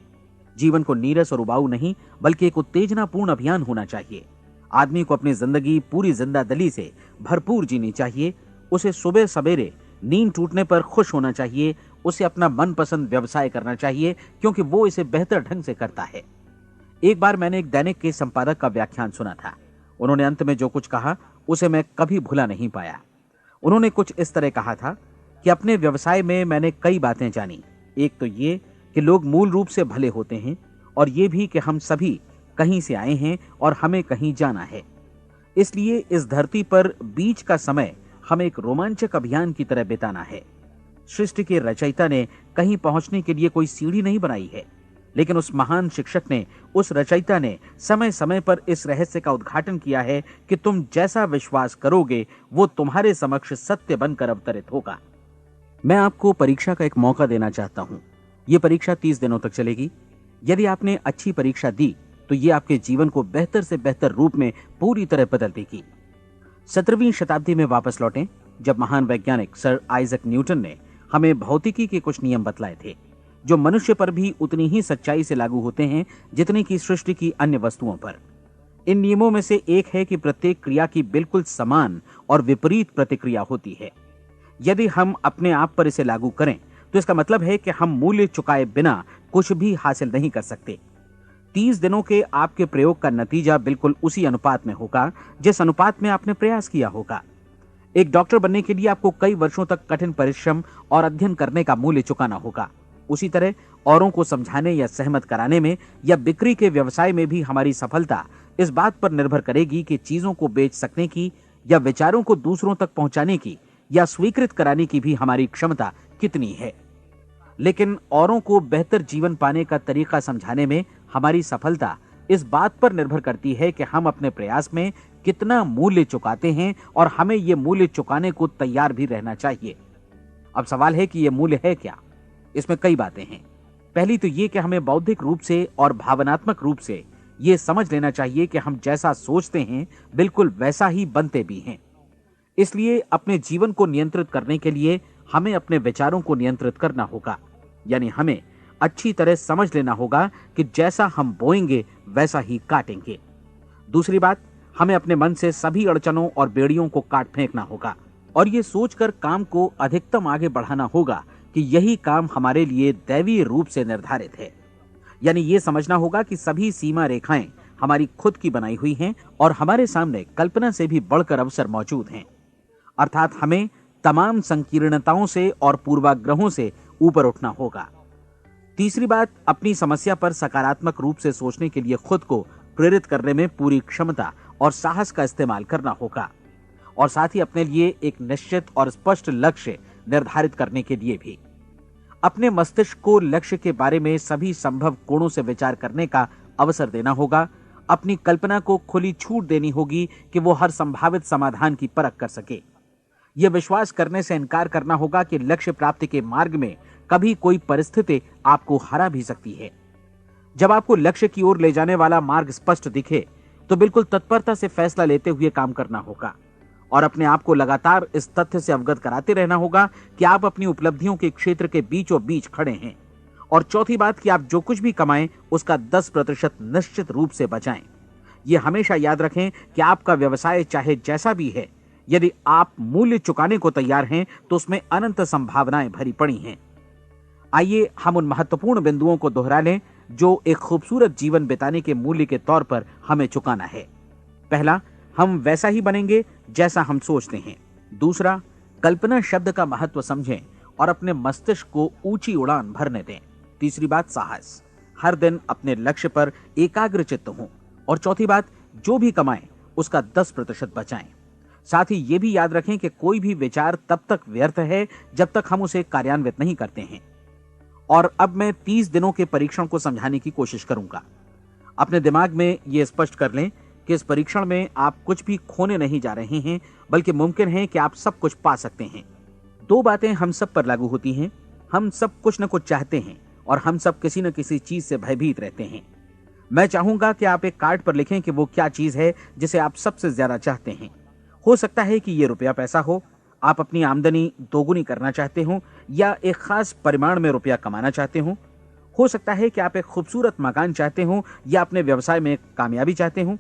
जीवन को नीरस और उबाऊ नहीं बल्कि एक उत्तेजनापूर्ण अभियान होना चाहिए। आदमी को अपनी जिंदगी पूरी जिंदादिली से भरपूर जीनी चाहिए। उसे सुबह सवेरे नींद टूटने पर खुश होना चाहिए। उसे अपना मनपसंद व्यवसाय करना चाहिए, क्योंकि वो इसे बेहतर ढंग से करता है। एक बार मैंने एक दैनिक के संपादक का व्याख्यान सुना था। उन्होंने अंत में जो कुछ कहा उसे मैं कभी भुला नहीं पाया। उन्होंने कुछ इस तरह कहा था कि अपने व्यवसाय में मैंने कई बातें जानी। एक तो ये कि लोग मूल रूप से भले होते हैं, और ये भी कि हम सभी कहीं से आए हैं और हमें कहीं जाना है। इसलिए इस धरती पर बीच का समय हमें एक रोमांचक अभियान की तरह बिताना है। सृष्टि के रचयिता ने कहीं पहुंचने के लिए कोई सीढ़ी नहीं बनाई है, लेकिन उस महान शिक्षक ने, उस रचयिता ने समय समय पर इस रहस्य का उद्घाटन किया है कि तुम जैसा विश्वास करोगे वो तुम्हारे समक्ष सत्य बनकर अवतरित होगा। मैं आपको परीक्षा का एक मौका देना चाहता हूं। यह परीक्षा 30 दिनों तक चलेगी। यदि आपने अच्छी परीक्षा दी तो ये आपके जीवन को बेहतर से बेहतर रूप में पूरी तरह बदल देगी। 17वीं शताब्दी में वापस लौटें, जब महान वैज्ञानिक सर आइजक न्यूटन ने हमें भौतिकी के कुछ नियम बतलाए थे, जो मनुष्य पर भी उतनी ही सच्चाई से लागू होते हैं जितनी की सृष्टि की अन्य वस्तुओं पर। इन नियमों में से एक है कि प्रत्येक क्रिया की बिल्कुल समान और विपरीत प्रतिक्रिया होती है। यदि हम अपने आप पर इसे लागू करें तो इसका मतलब है कि हम मूल्य चुकाए बिना कुछ भी हासिल नहीं कर सकते। 30 दिनों के आपके प्रयोग का नतीजा बिल्कुल उसी अनुपात में होगा जिस अनुपात में आपने प्रयास किया होगा। एक डॉक्टर बनने के लिए आपको कई वर्षों तक कठिन परिश्रम और अध्ययन करने का मूल्य चुकाना होगा। उसी तरह औरों को समझाने या सहमत कराने में या बिक्री के व्यवसाय में भी हमारी सफलता इस बात पर निर्भर करेगी कि चीजों को बेच सकने की या विचारों को दूसरों तक पहुंचाने की या स्वीकृत कराने की भी हमारी क्षमता कितनी है। लेकिन औरों को बेहतर जीवन पाने का तरीका समझाने में हमारी सफलता इस बात पर निर्भर करती है कि हम अपने प्रयास में कितना मूल्य चुकाते हैं, और हमें यह मूल्य चुकाने को तैयार भी रहना चाहिए। अब सवाल है कि यह मूल्य है क्या? इसमें कई बातें हैं। पहली तो यह कि हमें बौद्धिक रूप से और भावनात्मक रूप से यह समझ लेना चाहिए कि हम जैसा सोचते हैं बिल्कुल वैसा ही बनते भी हैं। इसलिए अपने जीवन को नियंत्रित करने के लिए हमें अपने विचारों को नियंत्रित करना होगा। यानी हमें अच्छी तरह समझ लेना होगा कि जैसा हम बोएंगे वैसा ही काटेंगे। दूसरी बात, हमें अपने मन से सभी अड़चनों और बेड़ियों को काट फेंकना होगा और ये सोचकर काम को अधिकतम आगे बढ़ाना होगा कि यही काम हमारे लिए दैवीय रूप से निर्धारित है। यानी ये समझना होगा कि सभी सीमा रेखाएं हमारी खुद की बनाई हुई हैं और हमारे सामने कल्पना से भी बढ़कर अवसर मौजूद हैं। अर्थात हमें तमाम संकीर्णताओं से और पूर्वाग्रहों से ऊपर उठना होगा। तीसरी बात, अपनी समस्या पर सकारात्मक रूप से सोचने के लिए खुद को प्रेरित करने में पूरी क्षमता और साहस का इस्तेमाल करना होगा, और साथ ही अपने लिए एक निश्चित और स्पष्ट लक्ष्य निर्धारित करने के लिए भी। अपने मस्तिष्क को लक्ष्य के बारे में सभी संभव कोणों से विचार करने का अवसर देना होगा। अपनी कल्पना को खुली छूट देनी होगी कि वो हर संभावित समाधान की परख कर सके। यह विश्वास करने से इनकार करना होगा कि लक्ष्य प्राप्ति के मार्ग में कभी कोई परिस्थिति आपको हरा भी सकती है। जब आपको लक्ष्य की ओर ले जाने वाला मार्ग स्पष्ट दिखे तो बिल्कुल तत्परता से फैसला लेते हुए काम करना होगा और अपने आप को लगातार इस तथ्य से अवगत कराते रहना होगा कि आप अपनी उपलब्धियों के क्षेत्र के बीचों बीच खड़े हैं। और चौथी बात कि आप जो कुछ भी कमाएं उसका 10% निश्चित रूप से बचाएं। यह हमेशा याद रखें कि आपका व्यवसाय चाहे जैसा भी है, यदि आप मूल्य चुकाने को तैयार हैं तो उसमें अनंत संभावनाएं भरी पड़ी हैं। आइए हम उन महत्वपूर्ण बिंदुओं को दोहरा लें जो एक खूबसूरत जीवन बिताने के मूल्य के तौर पर हमें चुकाना है। पहला, हम वैसा ही बनेंगे जैसा हम सोचते हैं। दूसरा, कल्पना शब्द का महत्व समझें और अपने मस्तिष्क को ऊंची उड़ान भरने दें। तीसरी बात, साहस, हर दिन अपने लक्ष्य पर एकाग्रचित्त हों। और चौथी बात, जो भी कमाएं उसका 10% बचाएं। साथ ही ये भी याद रखें कि कोई भी विचार तब तक व्यर्थ है जब तक हम उसे कार्यान्वित नहीं करते हैं। और अब मैं 30 दिनों के परीक्षण को समझाने की कोशिश करूंगा। अपने दिमाग में यह स्पष्ट कर लें कि इस परीक्षण में आप कुछ भी खोने नहीं जा रहे हैं, बल्कि मुमकिन है कि आप सब कुछ पा सकते हैं। 2 बातें हम सब पर लागू होती हैं। हम सब कुछ न कुछ चाहते हैं और हम सब किसी न किसी चीज से भयभीत रहते हैं। मैं चाहूंगा कि आप एक कार्ड पर लिखें कि वो क्या चीज है जिसे आप सबसे ज्यादा चाहते हैं। हो सकता है कि ये रुपया पैसा हो, आप अपनी आमदनी दोगुनी करना चाहते हो, या एक खास परिमाण में रुपया कमाना चाहते हो सकता है कि आप एक खूबसूरत मकान चाहते हो, या अपने व्यवसाय में कामयाबी चाहते हो,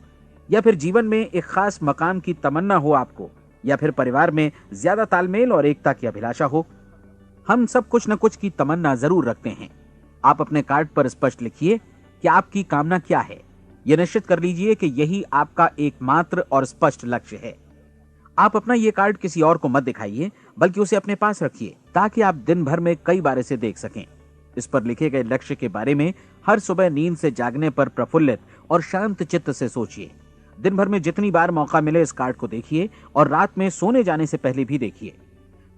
या फिर जीवन में एक खास मकाम की तमन्ना हो आपको, या फिर परिवार में ज्यादा तालमेल और एकता की अभिलाषा हो। हम सब कुछ न कुछ की तमन्ना जरूर रखते हैं। आप अपने कार्ड पर स्पष्ट लिखिए कि आपकी कामना क्या है। यह निश्चित कर लीजिए कि यही आपका एकमात्र और स्पष्ट लक्ष्य है। आप अपना यह कार्ड किसी और को मत दिखाइए, बल्कि उसे अपने पास रखिए ताकि आप दिन भर में कई बार इसे देख सकें। इस पर लिखे गए लक्ष्य के बारे में हर सुबह नींद से जागने पर प्रफुल्लित और शांत चित्त से सोचिए। दिन भर में जितनी बार मौका मिले इस कार्ड को देखिए और रात में सोने जाने से पहले भी देखिए।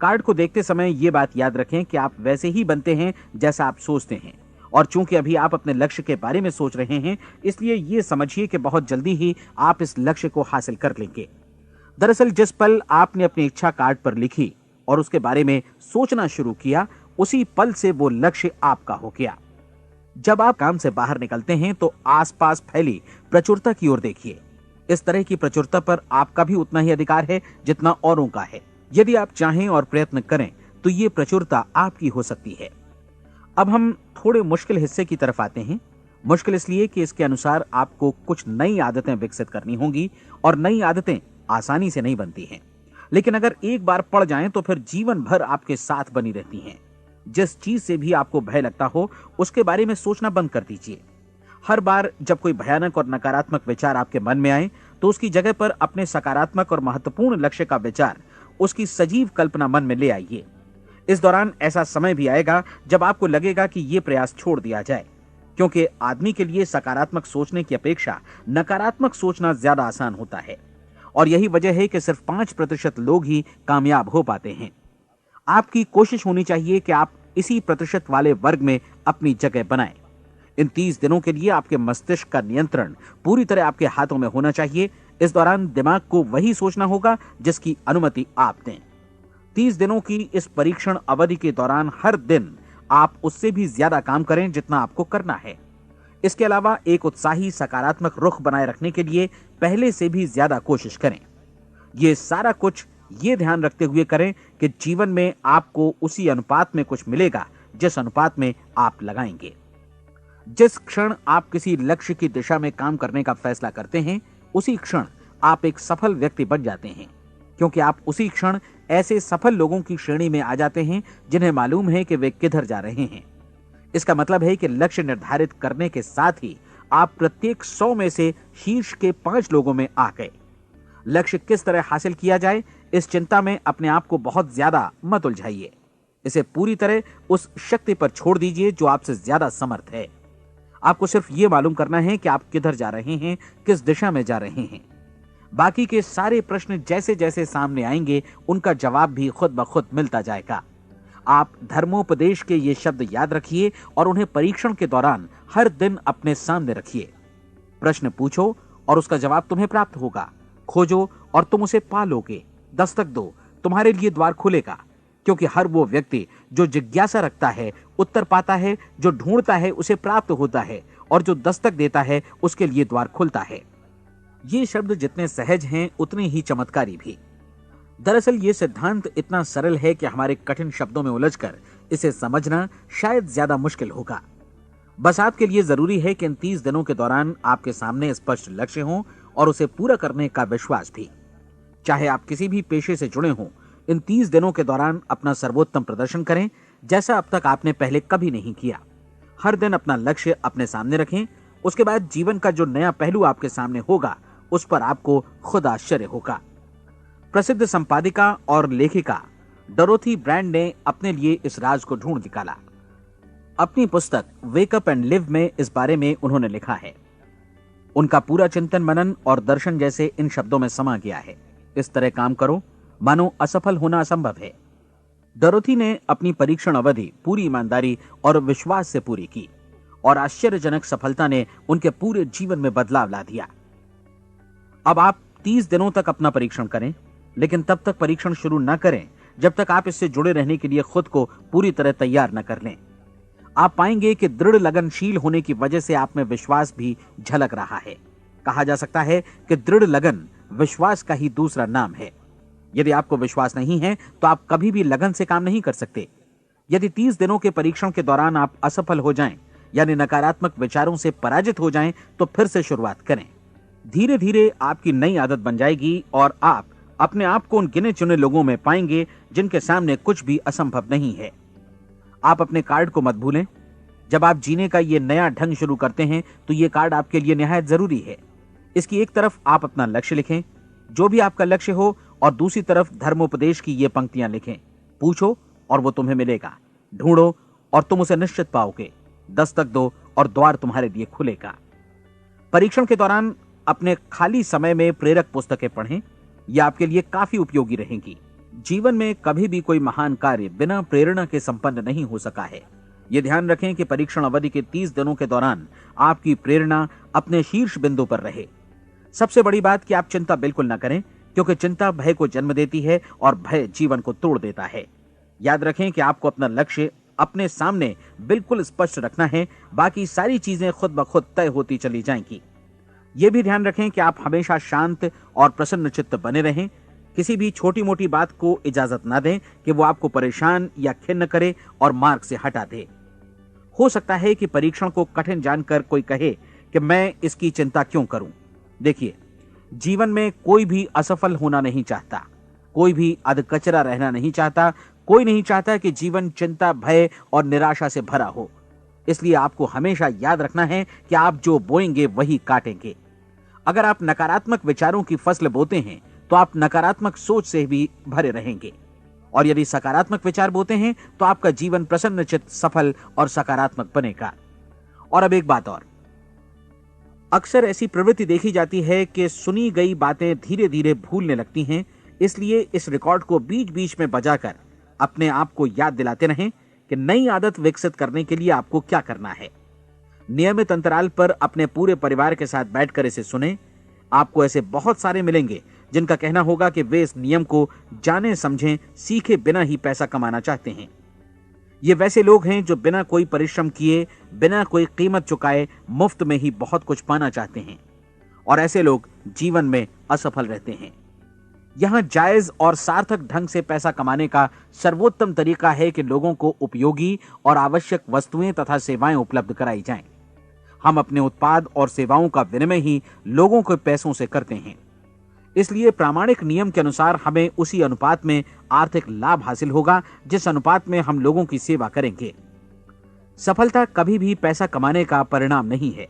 कार्ड को देखते समय यह बात याद रखें कि आप वैसे ही बनते हैं जैसा आप सोचते हैं। और चूंकि अभी आप अपने लक्ष्य के बारे में सोच रहे हैं, इसलिए यह समझिए कि बहुत जल्दी ही आप इस लक्ष्य को हासिल कर लेंगे। दरअसल जिस पल आपने अपनी इच्छा कार्ड पर लिखी और उसके बारे में सोचना शुरू किया, उसी पल से वो लक्ष्य आपका हो गया। जब आप काम से बाहर निकलते हैं तो आसपास फैली प्रचुरता की ओर देखिए। इस तरह की प्रचुरता पर आपका भी उतना ही अधिकार है जितना औरों का है। यदि आप चाहें और प्रयत्न करें तो ये प्रचुरता आपकी हो सकती है। अब हम थोड़े मुश्किल हिस्से की तरफ आते हैं। मुश्किल इसलिए कि इसके अनुसार आपको कुछ नई आदतें विकसित करनी होंगी और नई आदतें आसानी से नहीं बनती हैं, लेकिन अगर एक बार पड़ जाएं तो फिर जीवन भर आपके साथ बनी रहती हैं। जिस चीज से भी आपको भय लगता हो उसके बारे में सोचना बंद कर दीजिए। हर बार जब कोई भयानक और नकारात्मक विचार आपके मन में आए तो उसकी जगह पर अपने सकारात्मक और महत्वपूर्ण लक्ष्य का विचार, उसकी सजीव कल्पना मन में ले आइए। इस दौरान ऐसा समय भी आएगा जब आपको लगेगा कि यह प्रयास छोड़ दिया जाए, क्योंकि आदमी के लिए सकारात्मक सोचने की अपेक्षा नकारात्मक सोचना ज्यादा आसान होता है। और यही वजह है कि सिर्फ 5% लोग ही कामयाब हो पाते हैं। आपकी कोशिश होनी चाहिए कि आप इसी प्रतिशत वाले वर्ग में अपनी जगह बनाएं। इन 30 दिनों के लिए आपके मस्तिष्क का नियंत्रण पूरी तरह आपके हाथों में होना चाहिए। इस दौरान दिमाग को वही सोचना होगा जिसकी अनुमति आप दें। 30 दिनों की इस परीक्षण अवधि के दौरान हर दिन आप उससे भी ज्यादा काम करें जितना आपको करना है। इसके अलावा एक उत्साही सकारात्मक रुख बनाए रखने के लिए पहले से भी ज्यादा कोशिश करें। ये सारा कुछ ये ध्यान रखते हुए करें कि जीवन में आपको उसी अनुपात में कुछ मिलेगा जिस अनुपात में आप लगाएंगे। जिस क्षण आप किसी लक्ष्य की दिशा में काम करने का फैसला करते हैं, उसी क्षण आप एक सफल व्यक्ति बन जाते हैं, क्योंकि आप उसी क्षण ऐसे सफल लोगों की श्रेणी में आ जाते हैं जिन्हें मालूम है कि वे किधर जा रहे हैं। इसका मतलब है कि लक्ष्य निर्धारित करने के साथ ही आप प्रत्येक 100 में से शीर्ष के 5 लोगों में आ गए। लक्ष्य किस तरह हासिल किया जाए, इस चिंता में अपने आप को बहुत ज्यादा मत उलझाइए। इसे पूरी तरह उस शक्ति पर छोड़ दीजिए जो आपसे ज्यादा समर्थ है। आपको सिर्फ ये मालूम करना है कि आप किधर जा रहे हैं, किस दिशा में जा रहे हैं। बाकी के सारे प्रश्न जैसे जैसे सामने आएंगे उनका जवाब भी खुद ब खुद मिलता जाएगा। आप धर्मोपदेश के ये शब्द याद रखिए और उन्हें परीक्षण के दौरान हर दिन अपने सामने रखिए। प्रश्न पूछो और उसका जवाब तुम्हें प्राप्त होगा। खोजो और तुम उसे पा लोगे। दस्तक दो, तुम्हारे लिए द्वार खुलेगा, क्योंकि हर वो व्यक्ति जो जिज्ञासा रखता है उत्तर पाता है, जो ढूंढता है उसे प्राप्त होता है, और जो दस्तक देता है उसके लिए द्वार खुलता है। ये शब्द जितने सहज हैं उतने ही चमत्कारी भी। दरअसल ये सिद्धांत इतना सरल है कि हमारे कठिन शब्दों में उलझकर इसे समझना शायद ज्यादा मुश्किल होगा। बस आपके लिए जरूरी है कि इन 30 दिनों के दौरान आपके सामने स्पष्ट लक्ष्य हो और उसे पूरा करने का विश्वास भी। चाहे आप किसी भी पेशे से जुड़े हों, इन 30 दिनों के दौरान अपना सर्वोत्तम प्रदर्शन करें, जैसा अब तक आपने पहले कभी नहीं किया। हर दिन अपना लक्ष्य अपने सामने रखें। उसके बाद जीवन का जो नया पहलू आपके सामने होगा उस पर आपको खुद आश्चर्य होगा। प्रसिद्ध संपादिका और लेखिका डोरोथी ब्रैंड ने अपने लिए इस राज को ढूंढ निकाला। अपनी पुस्तक वेक अप एंड लिव में इस बारे में उन्होंने लिखा है। उनका पूरा चिंतन मनन और दर्शन जैसे इन शब्दों में समा गया है। इस तरह काम करो मानो असफल होना असंभव है। डोरोथी ने अपनी परीक्षण अवधि पूरी ईमानदारी और विश्वास से पूरी की और आश्चर्यजनक सफलता ने उनके पूरे जीवन में बदलाव ला दिया। अब आप 30 दिनों तक अपना परीक्षण करें, लेकिन तब तक परीक्षण शुरू न करें जब तक आप इससे जुड़े रहने के लिए खुद को पूरी तरह तैयार न कर लें। आप पाएंगे कि दृढ़ लगनशील होने की वजह से आप में विश्वास भी झलक रहा है। कहा जा सकता है कि दृढ़ लगन विश्वास का ही दूसरा नाम है। यदि आपको विश्वास नहीं है तो आप कभी भी लगन से काम नहीं कर सकते। यदि 30 दिनों के परीक्षण के दौरान आप असफल हो जाएं, यानी नकारात्मक विचारों से पराजित हो जाएं, तो फिर से शुरुआत करें। धीरे धीरे आपकी नई आदत बन जाएगी और आप अपने आप को उन गिने चुने लोगों में पाएंगे जिनके सामने कुछ भी असंभव नहीं है। आप अपने कार्ड को मत भूलें। जब आप जीने का ये नया ढंग शुरू करते हैं तो ये कार्ड आपके लिए निहायत जरूरी है। इसकी एक तरफ आप अपना लक्ष्य लिखें, जो भी आपका लक्ष्य हो, और दूसरी तरफ धर्मोपदेश की ये पंक्तियां लिखें। पूछो और वो तुम्हें मिलेगा, ढूंढो और तुम उसे निश्चित पाओगे, दस्तक दो और द्वार तुम्हारे लिए खुलेगा। परीक्षण के दौरान अपने खाली समय में प्रेरक पुस्तकें पढ़ें। ये आपके लिए काफी उपयोगी रहेंगी। जीवन में कभी भी कोई महान कार्य बिना प्रेरणा के संपन्न नहीं हो सका है। ये ध्यान रखें कि परीक्षण अवधि के 30 दिनों के दौरान आपकी प्रेरणा अपने शीर्ष बिंदु पर रहे। सबसे बड़ी बात कि आप चिंता बिल्कुल न करें, क्योंकि चिंता भय को जन्म देती है और भय जीवन को तोड़ देता है। याद रखें कि आपको अपना लक्ष्य अपने सामने बिल्कुल स्पष्ट रखना है, बाकी सारी चीजें खुद ब खुद तय होती चली जाएंगी। यह भी ध्यान रखें कि आप हमेशा शांत और प्रसन्न चित्त बने रहें। किसी भी छोटी मोटी बात को इजाजत ना दें कि वो आपको परेशान या खिन्न करे और मार्ग से हटा दे। हो सकता है कि परीक्षण को कठिन जानकर कोई कहे कि मैं इसकी चिंता क्यों करूं। देखिए, जीवन में कोई भी असफल होना नहीं चाहता, कोई भी अधकचरा रहना नहीं चाहता, कोई नहीं चाहता कि जीवन चिंता, भय और निराशा से भरा हो। इसलिए आपको हमेशा याद रखना है कि आप जो बोएंगे वही काटेंगे। अगर आप नकारात्मक विचारों की फसल बोते हैं तो आप नकारात्मक सोच से भी भरे रहेंगे, और यदि सकारात्मक विचार बोते हैं तो आपका जीवन प्रसन्नचित्त, सफल और सकारात्मक बनेगा। और अब एक बात और, अक्सर ऐसी प्रवृत्ति देखी जाती है कि सुनी गई बातें धीरे धीरे भूलने लगती हैं। इसलिए इस रिकॉर्ड को बीच बीच में बजाकर अपने आप को याद दिलाते रहें कि नई आदत विकसित करने के लिए आपको क्या करना है। नियमित अंतराल पर अपने पूरे परिवार के साथ बैठकर इसे सुने। आपको ऐसे बहुत सारे मिलेंगे जिनका कहना होगा कि वे इस नियम को जाने समझें सीखे बिना ही पैसा कमाना चाहते हैं। ये वैसे लोग हैं जो बिना कोई परिश्रम किए, बिना कोई कीमत चुकाए मुफ्त में ही बहुत कुछ पाना चाहते हैं, और ऐसे लोग जीवन में असफल रहते हैं। यहां जायज और सार्थक ढंग से पैसा कमाने का सर्वोत्तम तरीका है कि लोगों को उपयोगी और आवश्यक वस्तुएं तथा सेवाएं उपलब्ध कराई जाएं। हम अपने उत्पाद और सेवाओं का विनिमय ही लोगों के पैसों से करते हैं। इसलिए प्रामाणिक नियम के अनुसार हमें उसी अनुपात में आर्थिक लाभ हासिल होगा जिस अनुपात में हम लोगों की सेवा करेंगे। सफलता कभी भी पैसा कमाने का परिणाम नहीं है,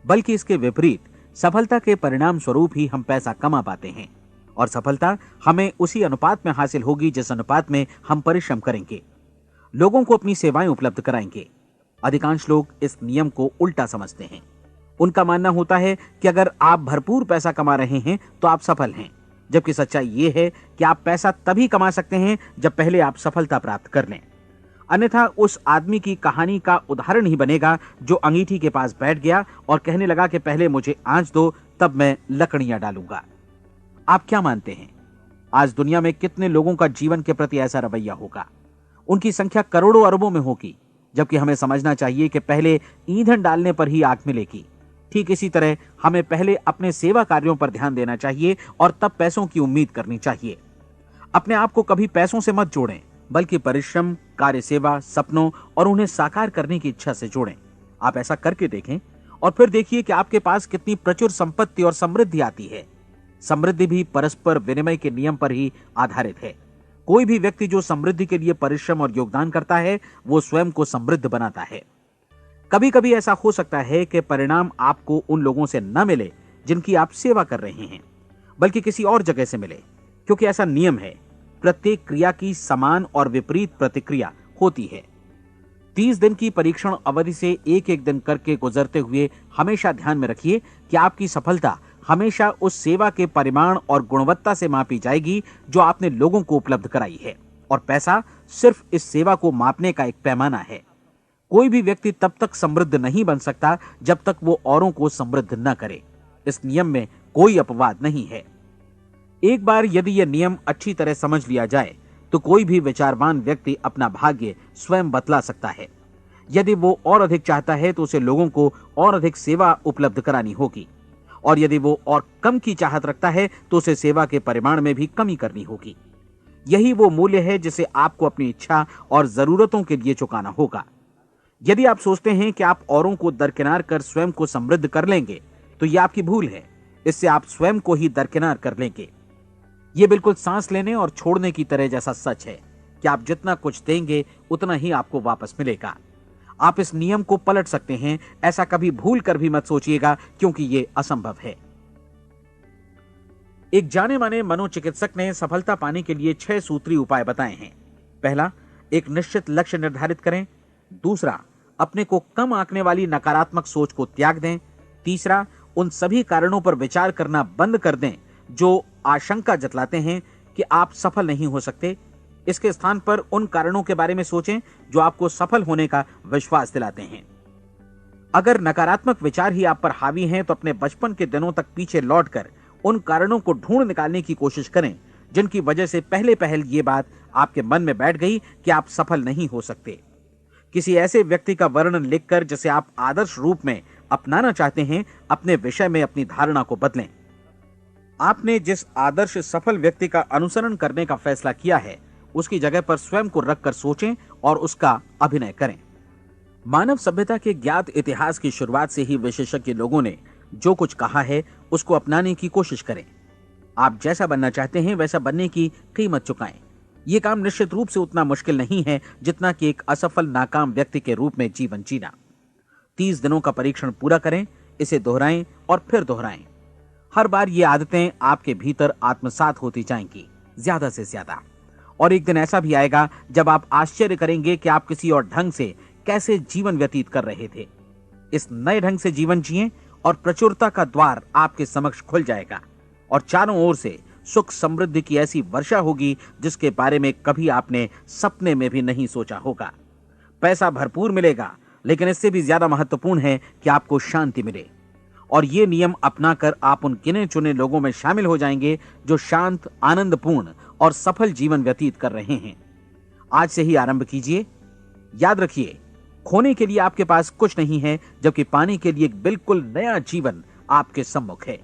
बल्कि इसके विपरीत सफलता के परिणाम स्वरूप ही हम पैसा कमा पाते हैं, और सफलता हमें उसी अनुपात में हासिल होगी जिस अनुपात में हम परिश्रम करेंगे, लोगों को अपनी सेवाएं उपलब्ध कराएंगे। अधिकांश लोग इस नियम को उल्टा समझते हैं। उनका मानना होता है कि अगर आप भरपूर पैसा कमा रहे हैं तो आप सफल हैं, जबकि सच्चाई ये है कि आप पैसा तभी कमा सकते हैं जब पहले आप सफलता प्राप्त कर लें। अन्यथा उस आदमी की कहानी का उदाहरण ही बनेगा जो अंगीठी के पास बैठ गया और कहने लगा कि पहले मुझे आंच दो, तब मैं लकड़ियां डालूंगा। आप क्या मानते हैं, आज दुनिया में कितने लोगों का जीवन के प्रति ऐसा रवैया होगा? उनकी संख्या करोड़ों अरबों में होगी, जबकि हमें समझना चाहिए कि पहले ईंधन डालने पर ही आग मिलेगी। ठीक इसी तरह हमें पहले अपने सेवा कार्यों पर ध्यान देना चाहिए और तब पैसों की उम्मीद करनी चाहिए। अपने आप को कभी पैसों से मत जोड़ें, बल्कि परिश्रम, कार्य सेवा, सपनों और उन्हें साकार करने की इच्छा से जोड़ें। आप ऐसा करके देखें और फिर देखिए कि आपके पास कितनी प्रचुर संपत्ति और समृद्धि आती है। समृद्धि भी परस्पर विनिमय के नियम पर ही आधारित है। कोई भी व्यक्ति जो समृद्धि के लिए परिश्रम और योगदान करता है, वो स्वयं को समृद्ध बनाता है। कभी कभी ऐसा हो सकता है कि परिणाम आपको उन लोगों से न मिले जिनकी आप सेवा कर रहे हैं, बल्कि किसी और जगह से मिले, क्योंकि ऐसा नियम है, प्रत्येक क्रिया की समान और विपरीत प्रतिक्रिया होती है। 30 दिन की परीक्षण अवधि से एक एक दिन करके गुजरते हुए हमेशा ध्यान में रखिए कि आपकी सफलता हमेशा उस सेवा के परिमाण और गुणवत्ता से मापी जाएगी जो आपने लोगों को उपलब्ध कराई है, और पैसा सिर्फ इस सेवा को मापने का एक पैमाना है। कोई भी व्यक्ति तब तक समृद्ध नहीं बन सकता जब तक वो औरों को समृद्ध न करे। इस नियम में कोई अपवाद नहीं है। एक बार यदि यह नियम अच्छी तरह समझ लिया जाए तो कोई भी विचारवान व्यक्ति अपना भाग्य स्वयं बतला सकता है। यदि वो और अधिक चाहता है तो उसे लोगों को और अधिक सेवा उपलब्ध करानी होगी, और यदि वो और कम की चाहत रखता है तो उसे सेवा के परिमाण में भी कमी करनी होगी। यही वो मूल्य है जिसे आपको अपनी इच्छा और जरूरतों के लिए चुकाना होगा। यदि आप सोचते हैं कि आप औरों को दरकिनार कर स्वयं को समृद्ध कर लेंगे तो यह आपकी भूल है। इससे आप स्वयं को ही दरकिनार कर लेंगे। यह बिल्कुल सांस लेने और छोड़ने की तरह जैसा सच है कि आप जितना कुछ देंगे उतना ही आपको वापस मिलेगा। आप इस नियम को पलट सकते हैं, ऐसा कभी भूल कर भी मत सोचिएगा, क्योंकि यह असंभव है। एक जाने माने मनोचिकित्सक ने सफलता पाने के लिए 6 सूत्री उपाय बताए हैं। पहला, एक निश्चित लक्ष्य निर्धारित करें। दूसरा, अपने को कम आंकने वाली नकारात्मक सोच को त्याग दें। तीसरा, उन सभी कारणों पर विचार करना बंद कर दें जो आशंका जतलाते हैं कि आप सफल नहीं हो सकते। इसके स्थान पर उन कारणों के बारे में सोचें जो आपको सफल होने का विश्वास दिलाते हैं। अगर नकारात्मक विचार ही आप पर हावी हैं तो अपने बचपन के दिनों तक पीछे लौटकर उन कारणों को ढूंढ निकालने की कोशिश करें जिनकी वजह से पहले पहल ये बात आपके मन में बैठ गई कि आप सफल नहीं हो सकते। किसी ऐसे व्यक्ति का वर्णन लिखकर जिसे आप आदर्श रूप में अपनाना चाहते हैं, अपने विषय में अपनी धारणा को बदलें। आपने जिस आदर्श सफल व्यक्ति का अनुसरण करने का फैसला किया है उसकी जगह पर स्वयं को रखकर सोचें और उसका अभिनय करें। मानव सभ्यता के ज्ञात इतिहास की शुरुआत से ही विशेषज्ञ लोगों ने जो कुछ कहा है उसको अपनाने की कोशिश करें। आप जैसा बनना चाहते हैं वैसा बनने की कीमत चुकाएं। यह काम निश्चित रूप से उतना मुश्किल नहीं है जितना कि एक असफल नाकाम व्यक्ति के रूप में जीवन जीना। 30 दिनों का परीक्षण पूरा करें, इसे दोहराएं और फिर दोहराएं। हर बार ये आदतें आपके भीतर आत्मसात होती जाएंगी, ज्यादा से ज्यादा। और एक दिन ऐसा भी आएगा जब आप आश्चर्य करेंगे कि आप किसी और ढंग से कैसे जीवन व्यतीत कर रहे थे। इस नए ढंग से जीवन जिएं और प्रचुरता का द्वार आपके समक्ष खुल जाएगा और चारों ओर से सुख समृद्धि की ऐसी वर्षा होगी जिसके बारे में कभी आपने सपने में भी नहीं सोचा होगा। पैसा भरपूर मिलेगा, लेकिन इससे भी ज्यादा महत्वपूर्ण है कि आपको शांति मिले। और ये नियम अपनाकर आप उन गिने चुने लोगों में शामिल हो जाएंगे जो शांत, आनंदपूर्ण और सफल जीवन व्यतीत कर रहे हैं। आज से ही आरंभ कीजिए। याद रखिए, खोने के लिए आपके पास कुछ नहीं है, जबकि पाने के लिए एक बिल्कुल नया जीवन आपके सम्मुख है।